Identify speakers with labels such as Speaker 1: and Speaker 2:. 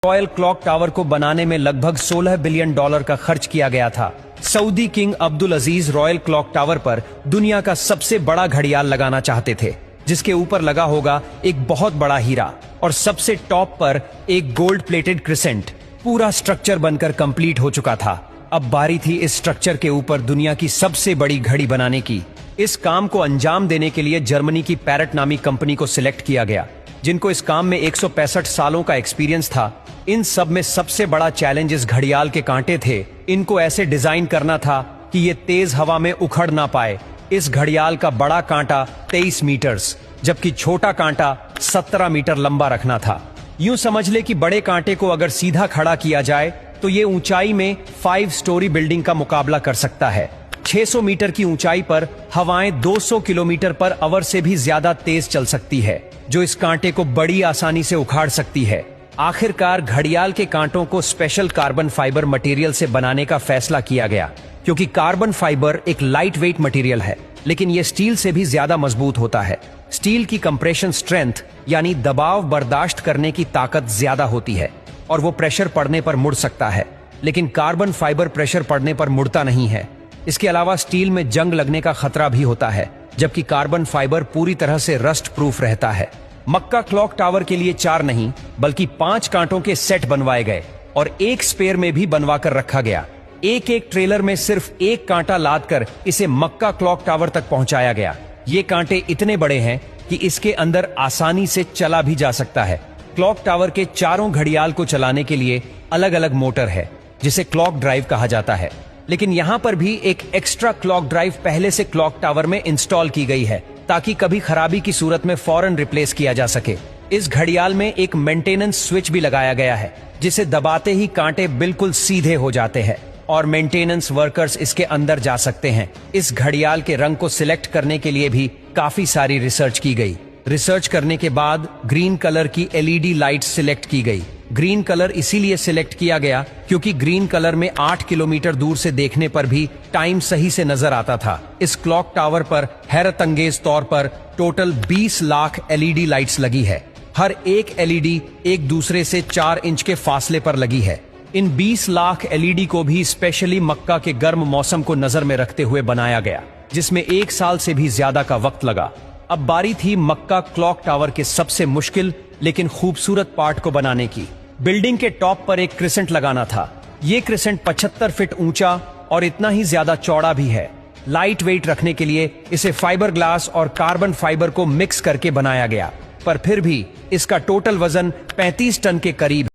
Speaker 1: Royal clock tower को बनाने में लगभग $16 बिलियन का खर्च किया गया था। सऊदी किंग अब्दुल अजीज रॉयल क्लॉक टावर पर दुनिया का सबसे बड़ा घड़ियाल लगाना चाहते थे, जिसके ऊपर लगा होगा एक बहुत बड़ा हीरा और सबसे टॉप पर एक गोल्ड प्लेटेड क्रिसेंट। पूरा स्ट्रक्चर बनकर कंप्लीट हो चुका था। अब बारी थी इस स्ट्रक्चर के ऊपर दुनिया की सबसे बड़ी घड़ी बनाने की। इस काम को अंजाम देने के लिए जर्मनी की पैरेट नामी कंपनी को सिलेक्ट किया गया, जिनको इस काम में 165 सालों का एक्सपीरियंस था। इन सब में सबसे बड़ा चैलेंज इस घड़ियाल के कांटे थे। इनको ऐसे डिजाइन करना था कि ये तेज हवा में उखड़ ना पाए। इस घड़ियाल का बड़ा कांटा 23 मीटर्स जबकि छोटा कांटा 17 मीटर लंबा रखना था। यूं समझ ले कि बड़े कांटे को अगर सीधा खड़ा किया जाए तो ये ऊंचाई में 5 स्टोरी बिल्डिंग का मुकाबला कर सकता है। 600 मीटर की ऊंचाई पर हवाएं 200 किलोमीटर पर आवर से भी ज्यादा तेज चल सकती है, जो इस कांटे को बड़ी आसानी से उखाड़ सकती है। आखिरकार घड़ियाल के कांटों को स्पेशल कार्बन फाइबर मटेरियल से बनाने का फैसला किया गया, क्योंकि कार्बन फाइबर एक लाइट वेट मटेरियल है, लेकिन यह स्टील से भी ज्यादा मजबूत होता है। स्टील की कंप्रेशन स्ट्रेंथ यानी दबाव बर्दाश्त करने की ताकत ज्यादा होती है और वो प्रेशर पड़ने पर मुड़ सकता है, लेकिन कार्बन फाइबर प्रेशर पड़ने पर मुड़ता नहीं है। इसके अलावा स्टील में जंग लगने का खतरा भी होता है, जबकि कार्बन फाइबर पूरी तरह से रस्ट प्रूफ रहता है। मक्का क्लॉक टावर के लिए 4 नहीं बल्कि 5 कांटों के सेट बनवाए गए और एक स्पेयर में भी बनवा कर रखा गया। एक एक ट्रेलर में सिर्फ एक कांटा लाद कर इसे मक्का क्लॉक टावर तक पहुंचाया गया। ये कांटे इतने बड़े हैं कि इसके अंदर आसानी से चला भी जा सकता है। क्लॉक टावर के चारों घड़ियाल को चलाने के लिए अलग अलग मोटर है, जिसे क्लॉक ड्राइव कहा जाता है। लेकिन यहाँ पर भी एक एक्स्ट्रा क्लॉक ड्राइव पहले से क्लॉक टावर में इंस्टॉल की गई है, ताकि कभी खराबी की सूरत में फौरन रिप्लेस किया जा सके। इस घड़ियाल में एक मेंटेनेंस स्विच भी लगाया गया है, जिसे दबाते ही कांटे बिल्कुल सीधे हो जाते हैं और मेंटेनेंस वर्कर्स इसके अंदर जा सकते हैं। इस घड़ियाल के रंग को सिलेक्ट करने के लिए भी काफी सारी रिसर्च की गई। रिसर्च करने के बाद ग्रीन कलर की LED लाइट सिलेक्ट की गई। ग्रीन कलर इसीलिए सिलेक्ट किया गया क्योंकि ग्रीन कलर में 8 किलोमीटर दूर से देखने पर भी टाइम सही से नजर आता था। इस क्लॉक टावर पर हैरत अंगेज तौर पर टोटल 20 लाख LED लाइट्स लगी है। हर एक LED एक दूसरे से 4 इंच के फासले पर लगी है। इन 20 लाख LED को भी स्पेशली मक्का के गर्म मौसम को नजर में रखते हुए बनाया गया, जिसमें 1 साल से भी ज्यादा का वक्त लगा। अब बारी थी मक्का क्लॉक टावर के सबसे मुश्किल लेकिन खूबसूरत पार्ट को बनाने की। बिल्डिंग के टॉप पर एक क्रिसेंट लगाना था। ये क्रिसेंट 75 फीट ऊंचा और इतना ही ज्यादा चौड़ा भी है। लाइट वेट रखने के लिए इसे फाइबर ग्लास और कार्बन फाइबर को मिक्स करके बनाया गया, पर फिर भी इसका टोटल वजन 35 टन के करीब